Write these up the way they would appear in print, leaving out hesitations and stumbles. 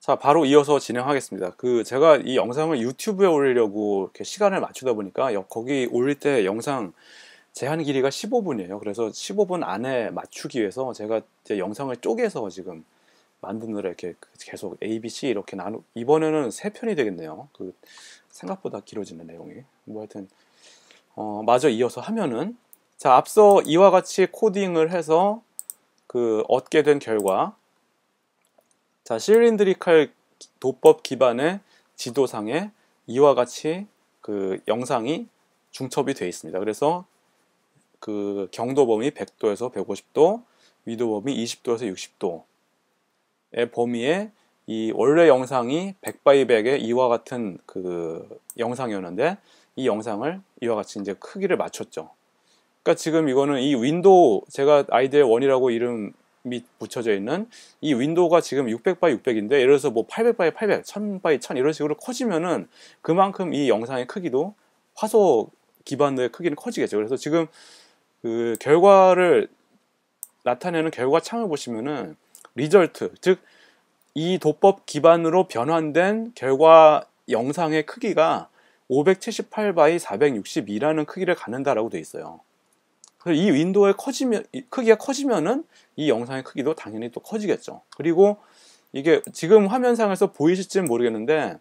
자, 바로 이어서 진행하겠습니다. 제가 이 영상을 유튜브에 올리려고 이렇게 시간을 맞추다 보니까 거기 올릴 때 영상 제한 길이가 15분이에요. 그래서 15분 안에 맞추기 위해서 제가 이제 영상을 쪼개서 지금 만드느라 이렇게 계속 A, B, C 이렇게 이번에는 3편이 되겠네요. 생각보다 길어지는 내용이. 뭐 하여튼, 마저 이어서 하면은, 자, 앞서 이와 같이 코딩을 해서 얻게 된 결과, 자, 실린드리칼 도법 기반의 지도상에 이와 같이 영상이 중첩이 되어 있습니다. 그래서 경도 범위 100도에서 150도, 위도 범위 20도에서 60도의 범위에 이 원래 영상이 100x100의 이와 같은 영상이었는데 이 영상을 이와 같이 이제 크기를 맞췄죠. 그러니까 지금 이거는 이 윈도우 제가 아이디어 1이라고 이름이 붙여져 있는 이 윈도우가 지금 600x 600인데 예를 들어서 뭐 800x 800, 1000x 1000 이런 식으로 커지면은 그만큼 이 영상의 크기도 화소 기반의 크기는 커지겠죠. 그래서 지금 결과를 나타내는 결과 창을 보시면은 리절트, 즉 이 도법 기반으로 변환된 결과 영상의 크기가 578x 462라는 크기를 갖는다라고 되어 있어요. 이 윈도우의 크기가 커지면은 이 영상의 크기도 당연히 또 커지겠죠. 그리고 이게 지금 화면상에서 보이실지는 모르겠는데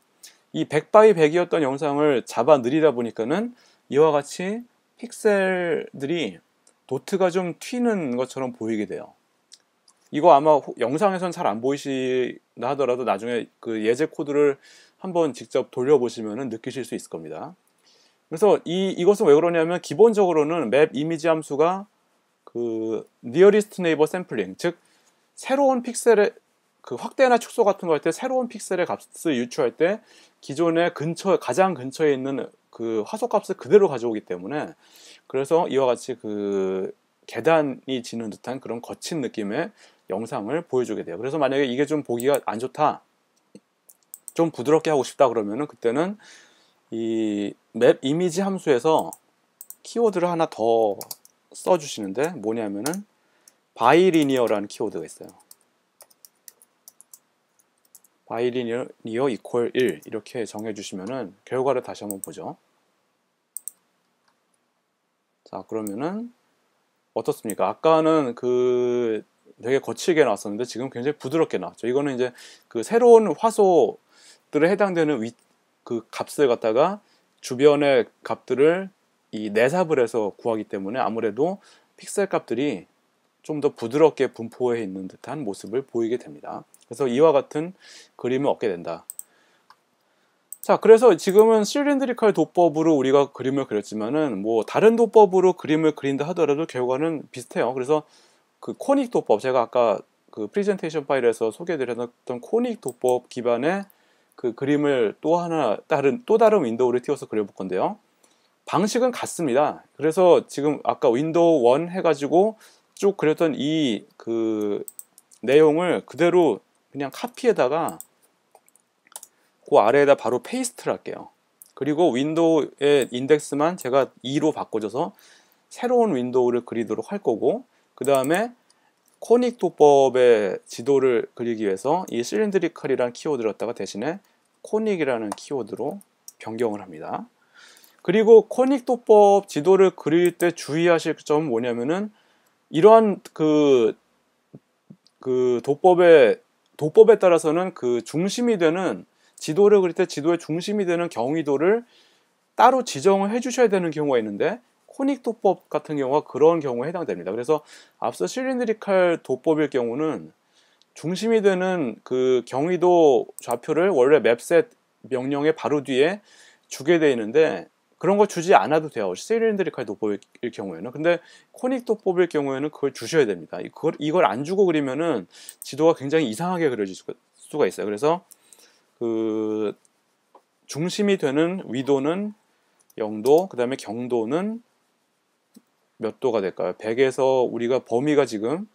이 100x100이었던 영상을 잡아 느리다 보니까는 이와 같이 픽셀들이 도트가 좀 튀는 것처럼 보이게 돼요. 이거 아마 영상에선 잘 안 보이시나 하더라도 나중에 예제 코드를 한번 직접 돌려보시면 느끼실 수 있을 겁니다. 그래서 이것은 왜 그러냐면 기본적으로는 맵 이미지 함수가 nearest neighbor sampling, 즉 새로운 픽셀의 확대나 축소 같은 거 할 때 새로운 픽셀의 값을 유추할 때 기존의 가장 근처에 있는 화소 값을 그대로 가져오기 때문에 그래서 이와 같이 계단이 지는 듯한 그런 거친 느낌의 영상을 보여주게 돼요. 그래서 만약에 이게 좀 보기가 안 좋다, 좀 부드럽게 하고 싶다 그러면은 그때는 이 맵 이미지 함수에서 키워드를 하나 더 써주시는데 뭐냐면은 바이리니어라는 키워드가 있어요. 바이리니어 이퀄 1 이렇게 정해주시면은 결과를 다시 한번 보죠. 자, 그러면은 어떻습니까? 아까는 되게 거칠게 나왔었는데 지금 굉장히 부드럽게 나왔죠. 이거는 이제 새로운 화소들에 해당되는 값을 갖다가 주변의 값들을 이 내삽을 해서 구하기 때문에 아무래도 픽셀 값들이 좀 더 부드럽게 분포해 있는 듯한 모습을 보이게 됩니다. 그래서 이와 같은 그림을 얻게 된다. 자, 그래서 지금은 실린드리칼 도법으로 우리가 그림을 그렸지만은 뭐 다른 도법으로 그림을 그린다 하더라도 결과는 비슷해요. 그래서 코닉 도법, 제가 아까 프레젠테이션 파일에서 소개해드렸던 코닉 도법 기반의 그림을 또 다른 윈도우를 띄워서 그려볼 건데요. 방식은 같습니다. 그래서 지금 아까 윈도우 1 해가지고 쭉 그렸던 이 내용을 그대로 그냥 카피에다가 아래에다 바로 페이스트를 할게요. 그리고 윈도우의 인덱스만 제가 2로 바꿔줘서 새로운 윈도우를 그리도록 할 거고, 그 다음에 코닉 도법의 지도를 그리기 위해서 이 실린드리칼이라는 키워드를 갖다가 대신에 코닉이라는 키워드로 변경을 합니다. 그리고 코닉 도법 지도를 그릴 때 주의하실 점은 뭐냐면은 이러한 도법에 따라서는 중심이 되는 지도를 그릴 때 지도의 중심이 되는 경위도를 따로 지정을 해주셔야 되는 경우가 있는데 코닉 도법 같은 경우가 그런 경우에 해당됩니다. 그래서 앞서 실린드리칼 도법일 경우는 중심이 되는 경위도 좌표를 원래 맵셋 명령의 바로 뒤에 주게 되어 있는데 그런 거 주지 않아도 돼요. 실린드리칼 도법일 경우에는. 근데 코닉 도법일 경우에는 그걸 주셔야 됩니다. 이걸 안 주고 그리면은 지도가 굉장히 이상하게 그려질 수가 있어요. 그래서 중심이 되는 위도는 0도, 그 다음에 경도는 몇 도가 될까요? 100에서 우리가 범위가 지금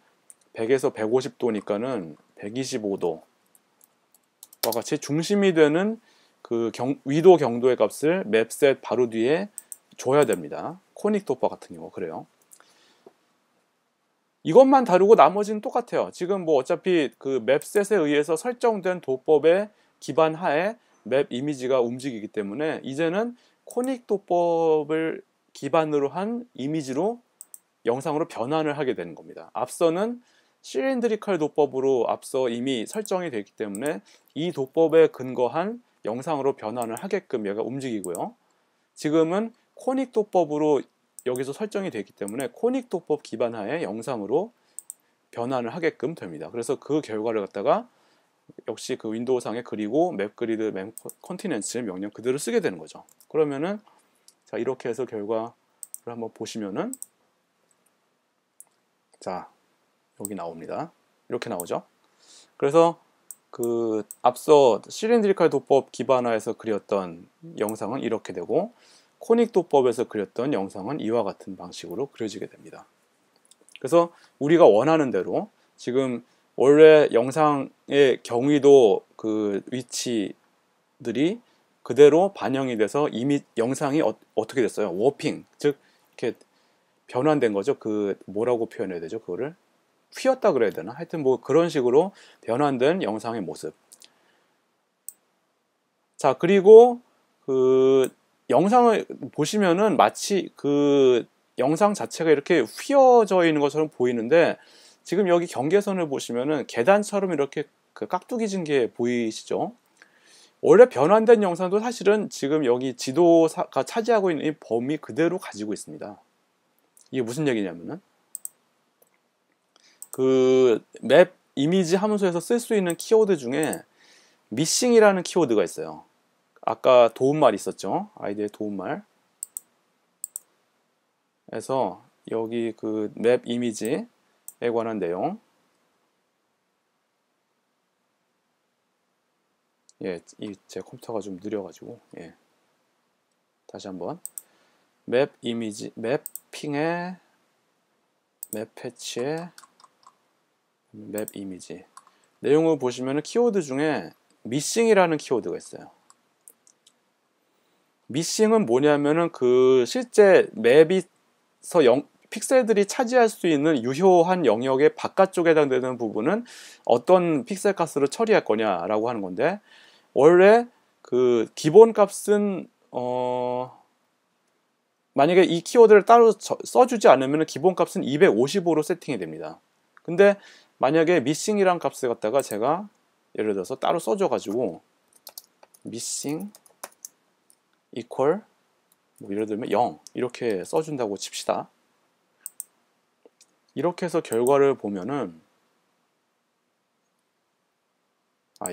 100에서 150도니까는 125도와 같이 중심이 되는 위도 경도의 값을 맵셋 바로 뒤에 줘야 됩니다. 코닉 도법 같은 경우 그래요. 이것만 다르고 나머지는 똑같아요. 지금 뭐 어차피 그 맵셋에 의해서 설정된 도법의 기반 하에 맵 이미지가 움직이기 때문에 이제는 코닉 도법을 기반으로 한 이미지로 영상으로 변환을 하게 되는 겁니다. 앞서는 실린드리컬 도법으로 앞서 이미 설정이 되기 때문에 이 도법에 근거한 영상으로 변환을 하게끔 얘가 움직이고요. 지금은 코닉 도법으로 여기서 설정이 되기 때문에 코닉 도법 기반하에 영상으로 변환을 하게끔 됩니다. 그래서 그 결과를 갖다가 역시 그 윈도우상에 그리고 맵 그리드 맵 컨티넨츠 명령 그대로 쓰게 되는 거죠. 그러면은 자 이렇게 해서 결과를 한번 보시면은 자 여기 나옵니다. 이렇게 나오죠. 그래서 그 앞서 실린드리컬 도법 기반화에서 그렸던 영상은 이렇게 되고 코닉 도법에서 그렸던 영상은 이와 같은 방식으로 그려지게 됩니다. 그래서 우리가 원하는 대로 지금 원래 영상의 경위도 그 위치들이 그대로 반영이 돼서 이미 영상이 어떻게 됐어요? 워핑, 즉 이렇게 변환된 거죠. 그 뭐라고 표현해야 되죠? 그거를 휘었다 그래야 되나? 하여튼 뭐 그런 식으로 변환된 영상의 모습. 자, 그리고 그 영상을 보시면은 마치 그 영상 자체가 이렇게 휘어져 있는 것처럼 보이는데 지금 여기 경계선을 보시면은 계단처럼 이렇게 그 깍두기 진 게 보이시죠? 원래 변환된 영상도 사실은 지금 여기 지도가 차지하고 있는 이 범위 그대로 가지고 있습니다. 이게 무슨 얘기냐면은 그 맵 이미지 함수에서 쓸 수 있는 키워드 중에 미싱이라는 키워드가 있어요. 아까 도움말 있었죠? 아이디의 도움말. 그래서 여기 그 맵 이미지에 관한 내용. 예, 제 컴퓨터가 좀 느려가지고 예. 다시 한번 맵 이미지, 맵핑에 맵 패치에 맵 이미지 내용을 보시면 키워드 중에 미싱이라는 키워드가 있어요. 미싱은 뭐냐면은 그 실제 맵에서 픽셀들이 차지할 수 있는 유효한 영역의 바깥쪽에 해당되는 부분은 어떤 픽셀 값으로 처리할 거냐라고 하는 건데 원래 그 기본 값은 만약에 이 키워드를 따로 써주지 않으면 기본 값은 255로 세팅이 됩니다. 근데 만약에 missing이란 값을 갖다가 제가 예를 들어서 따로 써줘가지고 missing equal 뭐 예를 들면 0 이렇게 써준다고 칩시다. 이렇게 해서 결과를 보면은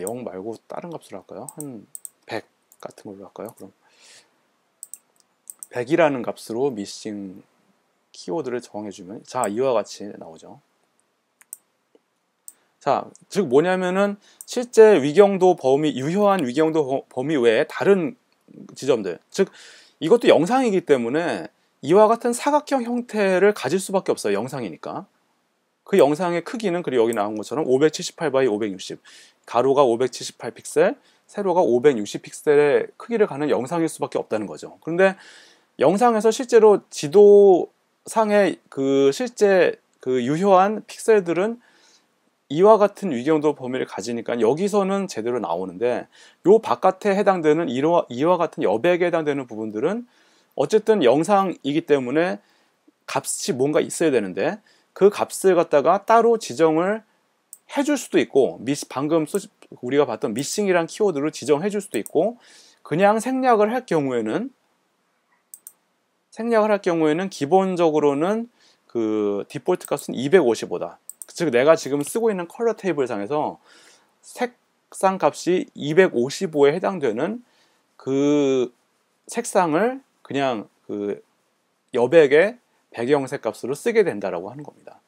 0 말고 다른 값으로 할까요? 한 100 같은 걸로 할까요? 그럼 100이라는 값으로 missing 키워드를 정해주면 자 이와 같이 나오죠. 자, 즉 뭐냐면은 실제 위경도 범위, 유효한 위경도 범위 외에 다른 지점들, 즉 이것도 영상이기 때문에 이와 같은 사각형 형태를 가질 수밖에 없어요. 영상이니까. 그 영상의 크기는 그리고 여기 나온 것처럼 578 x 560 가로가 578 픽셀, 세로가 560 픽셀의 크기를 가는 영상일 수밖에 없다는 거죠. 그런데 영상에서 실제로 지도상의 그 실제 그 유효한 픽셀들은 이와 같은 위경도 범위를 가지니까 여기서는 제대로 나오는데 요 바깥에 해당되는 이와 같은 여백에 해당되는 부분들은 어쨌든 영상이기 때문에 값이 뭔가 있어야 되는데 그 값을 갖다가 따로 지정을 해줄 수도 있고 방금 우리가 봤던 missing이란 키워드로 지정해 줄 수도 있고 그냥 생략을 할 경우에는 기본적으로는 그 디폴트 값은 255다. 즉 내가 지금 쓰고 있는 컬러 테이블 상에서 색상 값이 255에 해당되는 그 색상을 그냥 그 여백의 배경색 값으로 쓰게 된다라고 하는 겁니다.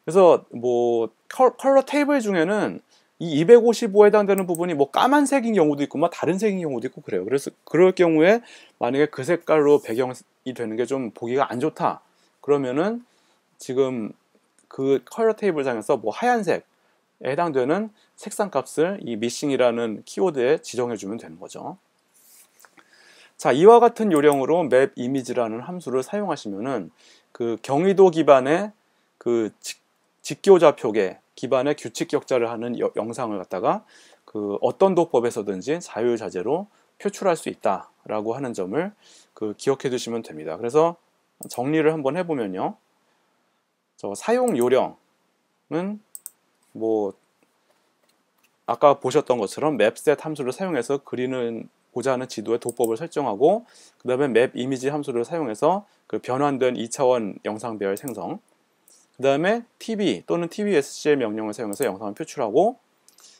그래서 뭐 컬러 테이블 중에는 이 255에 해당되는 부분이 뭐 까만색인 경우도 있고 뭐 다른 색인 경우도 있고 그래요. 그래서 그럴 경우에 만약에 그 색깔로 배경이 되는 게 좀 보기가 안 좋다. 그러면은 지금 그 컬러 테이블 상에서 뭐 하얀색에 해당되는 색상 값을 이 missing이라는 키워드에 지정해 주면 되는 거죠. 자, 이와 같은 요령으로 맵 이미지라는 함수를 사용하시면은 그 경위도 기반의 그 직교 좌표계 기반의 규칙 격자를 하는 영상을 갖다가 그 어떤 도법에서든지 자유자재로 표출할 수 있다라고 하는 점을 그 기억해 두시면 됩니다. 그래서 정리를 한번 해보면요. 저 사용 요령은 뭐 아까 보셨던 것처럼 맵셋 함수를 사용해서 그리고자 하는 지도의 도법을 설정하고, 그 다음에 맵 이미지 함수를 사용해서 그 변환된 2차원 영상 배열 생성, 그 다음에 TV 또는 TVSCL 명령을 사용해서 영상을 표출하고,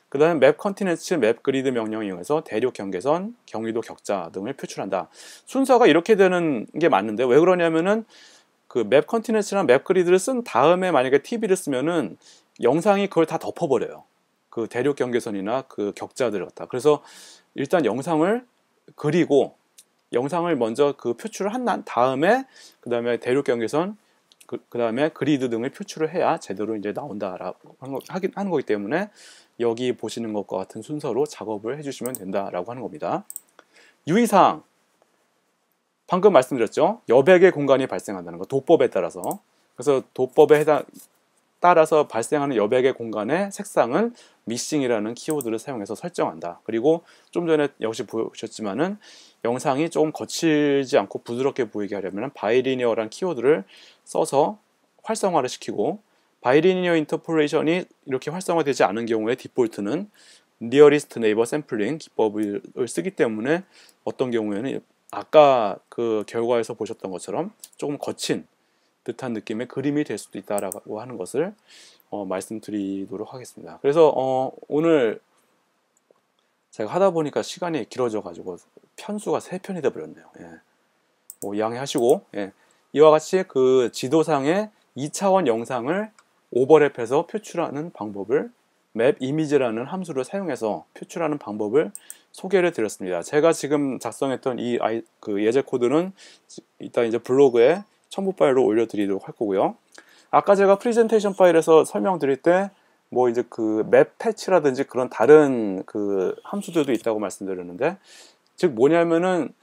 그 다음에 맵 컨티넨츠, 맵 그리드 명령을 이용해서 대륙 경계선, 경위도 격자 등을 표출한다. 순서가 이렇게 되는 게 맞는데, 왜 그러냐면은 그 맵 컨티넨츠랑 맵 그리드를 쓴 다음에 만약에 TV를 쓰면은 영상이 그걸 다 덮어버려요. 그 대륙 경계선이나 그 격자들을 갖다. 그래서 일단 영상을 그리고 영상을 먼저 그 표출을 한 다음에 그 다음에 대륙 경계선 그 다음에 그리드 등을 표출을 해야 제대로 이제 나온다라고 하는 거기 때문에 여기 보시는 것과 같은 순서로 작업을 해주시면 된다라고 하는 겁니다. 유의사항, 방금 말씀드렸죠. 여백의 공간이 발생한다는 거, 도법에 따라서. 그래서 도법에 따라서 발생하는 여백의 공간의 색상은 미싱이라는 키워드를 사용해서 설정한다. 그리고 좀 전에 역시 보셨지만은 영상이 조금 거칠지 않고 부드럽게 보이게 하려면 바이리니어라는 키워드를 써서 활성화를 시키고, 바이리니어 인터폴레이션이 이렇게 활성화되지 않은 경우에 디폴트는 니어리스트 네이버 샘플링 기법을 쓰기 때문에 어떤 경우에는 아까 그 결과에서 보셨던 것처럼 조금 거친 듯한 느낌의 그림이 될 수도 있다라고 하는 것을 말씀드리도록 하겠습니다. 그래서 오늘 제가 하다 보니까 시간이 길어져 가지고 편수가 3편이 돼 버렸네요. 예. 뭐 양해하시고, 예. 이와 같이 그 지도상의 2차원 영상을 오버랩해서 표출하는 방법을 맵 이미지라는 함수를 사용해서 표출하는 방법을 소개를 드렸습니다. 제가 지금 작성했던 그 예제 코드는 이따 이제 블로그에 첨부 파일로 올려드리도록 할 거고요. 아까 제가 프레젠테이션 파일에서 설명드릴 때 뭐 이제 그 맵 패치라든지 그런 다른 그 함수들도 있다고 말씀드렸는데, 즉 뭐냐면은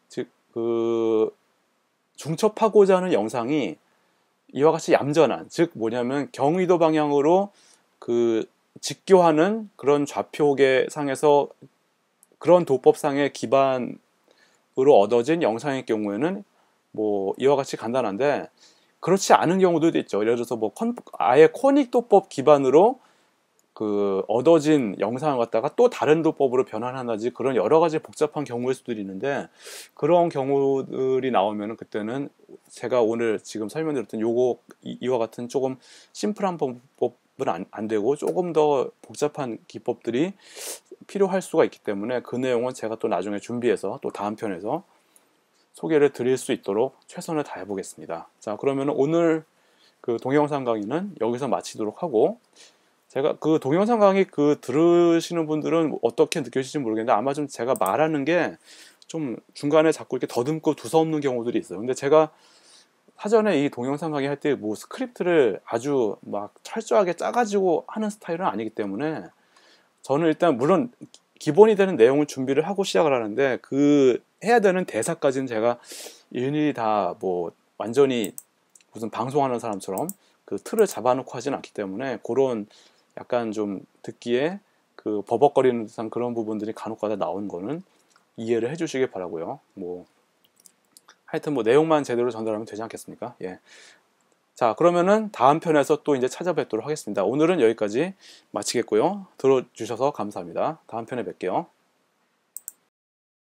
즉 그 중첩하고자 하는 영상이 이와 같이 얌전한, 즉 뭐냐면 경위도 방향으로 그 직교하는 그런 좌표계 상에서 그런 도법상의 기반으로 얻어진 영상의 경우에는 뭐 이와 같이 간단한데, 그렇지 않은 경우도 있죠. 예를 들어서 뭐 아예 코닉 도법 기반으로 그 얻어진 영상을 갖다가 또 다른 도법으로 변환한다든지 그런 여러 가지 복잡한 경우일 수도 있는데, 그런 경우들이 나오면은 그때는 제가 오늘 지금 설명드렸던 이와 같은 조금 심플한 방법은 안 되고 조금 더 복잡한 기법들이 필요할 수가 있기 때문에 그 내용은 제가 또 나중에 준비해서 또 다음 편에서 소개를 드릴 수 있도록 최선을 다해 보겠습니다. 자, 그러면 오늘 그 동영상 강의는 여기서 마치도록 하고, 제가 그 동영상 강의 그 들으시는 분들은 어떻게 느껴지실지 모르겠는데 아마 좀 제가 말하는 게 좀 중간에 자꾸 이렇게 더듬고 두서없는 경우들이 있어요. 근데 제가 사전에 이 동영상 강의 할 때 뭐 스크립트를 아주 막 철저하게 짜가지고 하는 스타일은 아니기 때문에 저는 일단 물론 기본이 되는 내용을 준비를 하고 시작을 하는데, 그 해야 되는 대사까지는 제가 일일이 다 뭐 완전히 무슨 방송하는 사람처럼 그 틀을 잡아놓고 하진 않기 때문에 그런 약간 좀 듣기에 그 버벅거리는 듯한 그런 부분들이 간혹가다 나오는 거는 이해를 해주시길 바라고요. 뭐 하여튼 뭐 내용만 제대로 전달하면 되지 않겠습니까? 예. 자, 그러면은 다음 편에서 또 이제 찾아뵙도록 하겠습니다. 오늘은 여기까지 마치겠고요. 들어주셔서 감사합니다. 다음 편에 뵐게요.